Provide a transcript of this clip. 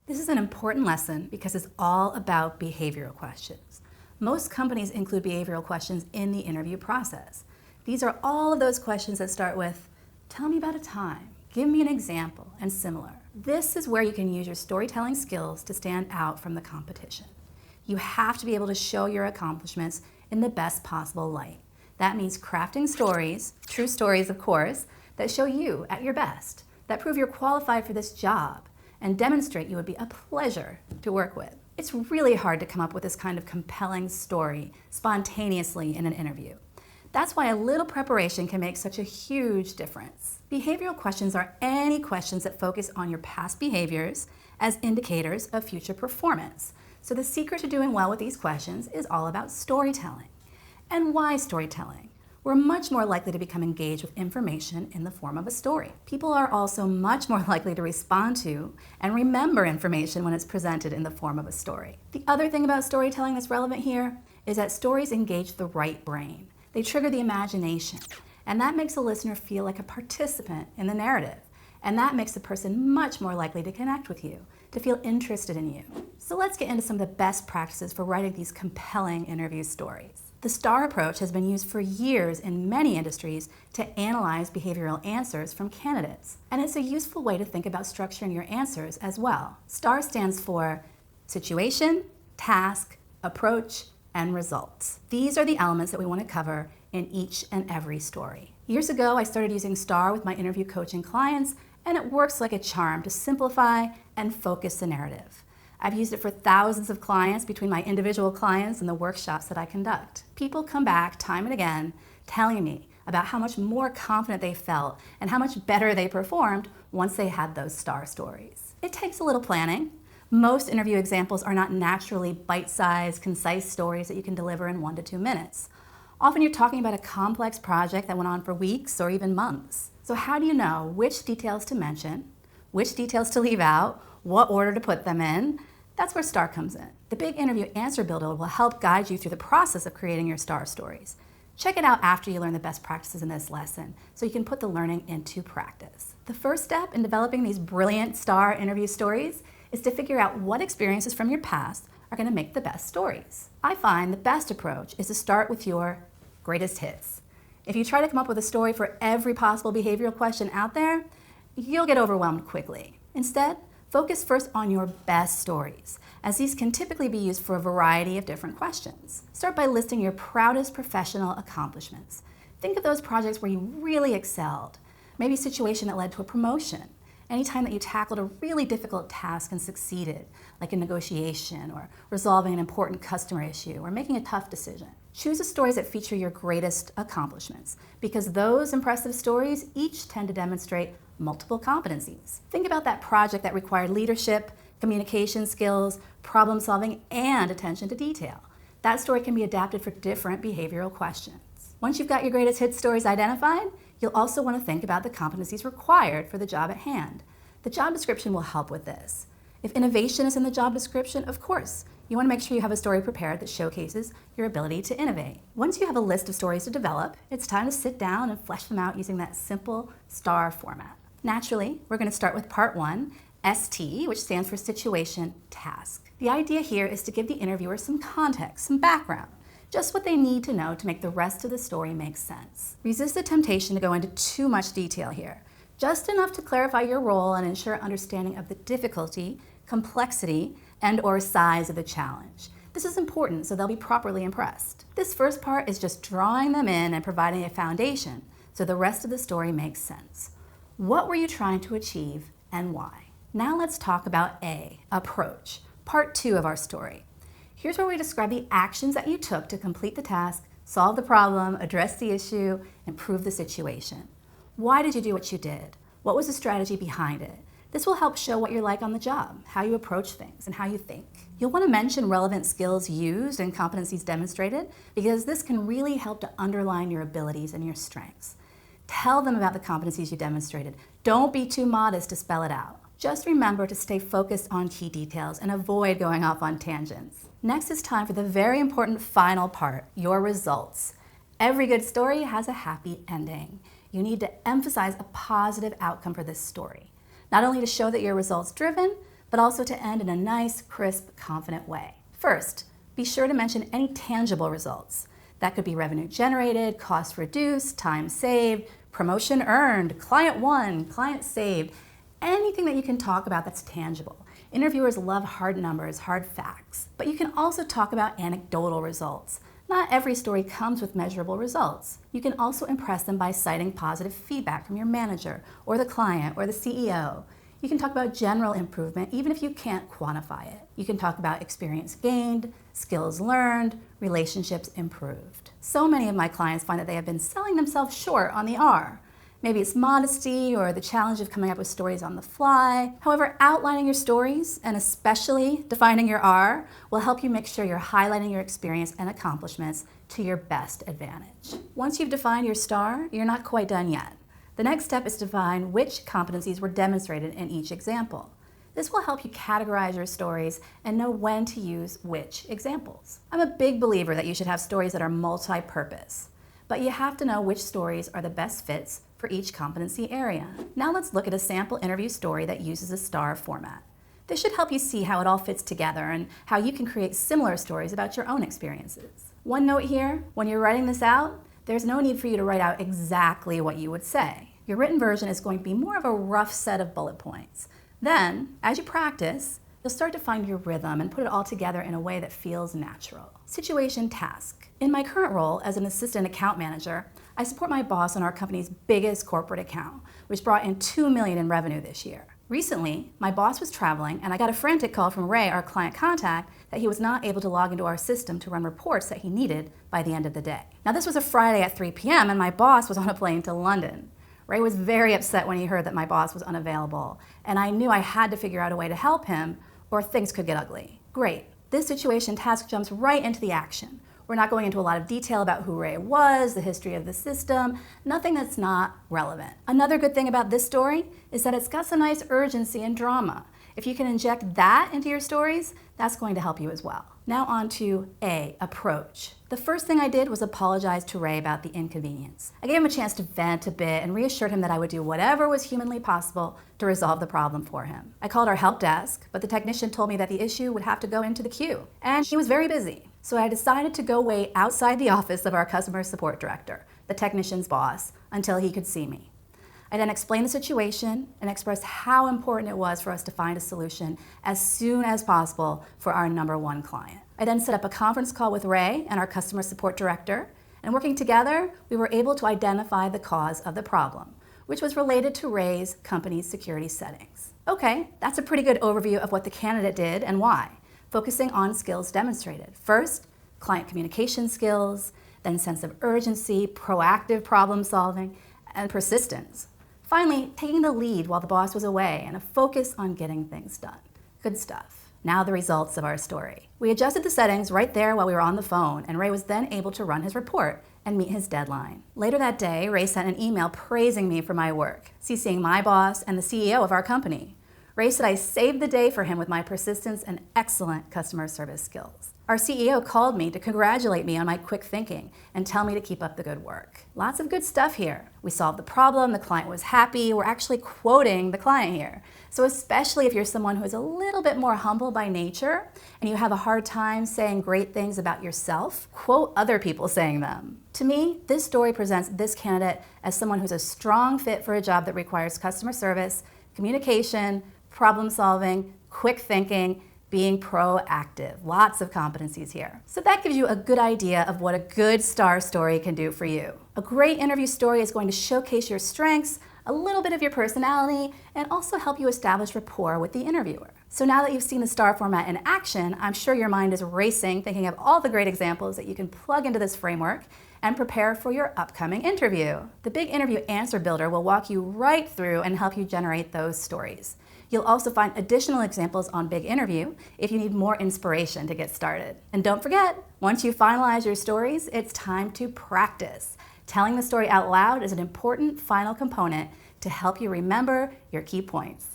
This is an important lesson because it's all about behavioral questions. Most companies include behavioral questions in the interview process. These are all of those questions that start with, tell me about a time, give me an example, and similar. This is where you can use your storytelling skills to stand out from the competition. You have to be able to show your accomplishments in the best possible light. That means crafting stories, true stories of course, that show you at your best, that prove you're qualified for this job, and demonstrate you would be a pleasure to work with. It's really hard to come up with this kind of compelling story spontaneously in an interview. That's why a little preparation can make such a huge difference. Behavioral questions are any questions that focus on your past behaviors as indicators of future performance. So the secret to doing well with these questions is all about storytelling. And why storytelling? We're much more likely to become engaged with information in the form of a story. People are also much more likely to respond to and remember information when it's presented in the form of a story. The other thing about storytelling that's relevant here is that stories engage the right brain. They trigger the imagination, and that makes a listener feel like a participant in the narrative. And that makes the person much more likely to connect with you, to feel interested in you. So let's get into some of the best practices for writing these compelling interview stories. The STAR approach has been used for years in many industries to analyze behavioral answers from candidates. And it's a useful way to think about structuring your answers as well. STAR stands for situation, task, approach, and results. These are the elements that we want to cover in each and every story. Years ago, I started using STAR with my interview coaching clients, and it works like a charm to simplify and focus the narrative. I've used it for thousands of clients between my individual clients and the workshops that I conduct. People come back time and again telling me about how much more confident they felt and how much better they performed once they had those STAR stories. It takes a little planning. Most interview examples are not naturally bite-sized, concise stories that you can deliver in 1 to 2 minutes. Often you're talking about a complex project that went on for weeks or even months. So how do you know which details to mention, which details to leave out, what order to put them in? That's where STAR comes in. The Big Interview Answer Builder will help guide you through the process of creating your STAR stories. Check it out after you learn the best practices in this lesson so you can put the learning into practice. The first step in developing these brilliant STAR interview stories is to figure out what experiences from your past are going to make the best stories. I find the best approach is to start with your greatest hits. If you try to come up with a story for every possible behavioral question out there, you'll get overwhelmed quickly. Instead, focus first on your best stories, as these can typically be used for a variety of different questions. Start by listing your proudest professional accomplishments. Think of those projects where you really excelled, maybe a situation that led to a promotion, anytime that you tackled a really difficult task and succeeded, like a negotiation or resolving an important customer issue or making a tough decision. Choose the stories that feature your greatest accomplishments, because those impressive stories each tend to demonstrate multiple competencies. Think about that project that required leadership, communication skills, problem solving, and attention to detail. That story can be adapted for different behavioral questions. Once you've got your greatest hit stories identified, you'll also want to think about the competencies required for the job at hand. The job description will help with this. If innovation is in the job description, of course, you want to make sure you have a story prepared that showcases your ability to innovate. Once you have a list of stories to develop, it's time to sit down and flesh them out using that simple STAR format. Naturally, we're going to start with part 1, ST, which stands for situation, task. The idea here is to give the interviewer some context, some background, just what they need to know to make the rest of the story make sense. Resist the temptation to go into too much detail here, just enough to clarify your role and ensure understanding of the difficulty, complexity, and/or size of the challenge. This is important so they'll be properly impressed. This first part is just drawing them in and providing a foundation so the rest of the story makes sense. What were you trying to achieve and why? Now let's talk about A, approach, part 2 of our story. Here's where we describe the actions that you took to complete the task, solve the problem, address the issue, improve the situation. Why did you do what you did? What was the strategy behind it? This will help show what you're like on the job, how you approach things, and how you think. You'll want to mention relevant skills used and competencies demonstrated, because this can really help to underline your abilities and your strengths. Tell them about the competencies you demonstrated. Don't be too modest to spell it out. Just remember to stay focused on key details and avoid going off on tangents. Next is time for the very important final part, your results. Every good story has a happy ending. You need to emphasize a positive outcome for this story. Not only to show that you're results driven, but also to end in a nice, crisp, confident way. First, be sure to mention any tangible results. That could be revenue generated, cost reduced, time saved, promotion earned, client won, client saved, anything that you can talk about that's tangible. Interviewers love hard numbers, hard facts, but you can also talk about anecdotal results. Not every story comes with measurable results. You can also impress them by citing positive feedback from your manager or the client or the CEO. You can talk about general improvement even if you can't quantify it. You can talk about experience gained, skills learned, relationships improved. So many of my clients find that they have been selling themselves short on the R. Maybe it's modesty or the challenge of coming up with stories on the fly. However, outlining your stories, and especially defining your R, will help you make sure you're highlighting your experience and accomplishments to your best advantage. Once you've defined your STAR, you're not quite done yet. The next step is to define which competencies were demonstrated in each example. This will help you categorize your stories and know when to use which examples. I'm a big believer that you should have stories that are multi-purpose, but you have to know which stories are the best fits for each competency area. Now let's look at a sample interview story that uses a STAR format. This should help you see how it all fits together and how you can create similar stories about your own experiences. One note here, when you're writing this out, there's no need for you to write out exactly what you would say. Your written version is going to be more of a rough set of bullet points. Then, as you practice, you'll start to find your rhythm and put it all together in a way that feels natural. Situation task. In my current role as an assistant account manager, I support my boss on our company's biggest corporate account, which brought in $2 million in revenue this year. Recently, my boss was traveling and I got a frantic call from Ray, our client contact, that he was not able to log into our system to run reports that he needed by the end of the day. Now this was a Friday at 3 p.m. and my boss was on a plane to London. Ray was very upset when he heard that my boss was unavailable, and I knew I had to figure out a way to help him or things could get ugly. Great. This situation task jumps right into the action. We're not going into a lot of detail about who Ray was, the history of the system, nothing that's not relevant. Another good thing about this story is that it's got some nice urgency and drama. If you can inject that into your stories, that's going to help you as well. Now on to A, approach. The first thing I did was apologize to Ray about the inconvenience. I gave him a chance to vent a bit and reassured him that I would do whatever was humanly possible to resolve the problem for him. I called our help desk, but the technician told me that the issue would have to go into the queue, and he was very busy. So I decided to go wait outside the office of our customer support director, the technician's boss, until he could see me. I then explained the situation and expressed how important it was for us to find a solution as soon as possible for our #1 client. I then set up a conference call with Ray and our customer support director, and working together, we were able to identify the cause of the problem, which was related to Ray's company's security settings. Okay, that's a pretty good overview of what the candidate did and why, focusing on skills demonstrated. First, client communication skills, then sense of urgency, proactive problem solving, and persistence. Finally, taking the lead while the boss was away and a focus on getting things done. Good stuff. Now the results of our story. We adjusted the settings right there while we were on the phone, and Ray was then able to run his report and meet his deadline. Later that day, Ray sent an email praising me for my work, CCing my boss and the CEO of our company. Ray said I saved the day for him with my persistence and excellent customer service skills. Our CEO called me to congratulate me on my quick thinking and tell me to keep up the good work. Lots of good stuff here. We solved the problem, the client was happy, we're actually quoting the client here. So especially if you're someone who is a little bit more humble by nature and you have a hard time saying great things about yourself, quote other people saying them. To me, this story presents this candidate as someone who's a strong fit for a job that requires customer service, communication, problem solving, quick thinking, being proactive. Lots of competencies here. So that gives you a good idea of what a good STAR story can do for you. A great interview story is going to showcase your strengths, a little bit of your personality, and also help you establish rapport with the interviewer. So now that you've seen the STAR format in action, I'm sure your mind is racing, thinking of all the great examples that you can plug into this framework and prepare for your upcoming interview. The Big Interview Answer Builder will walk you right through and help you generate those stories. You'll also find additional examples on Big Interview if you need more inspiration to get started. And don't forget, once you finalize your stories, it's time to practice. Telling the story out loud is an important final component to help you remember your key points.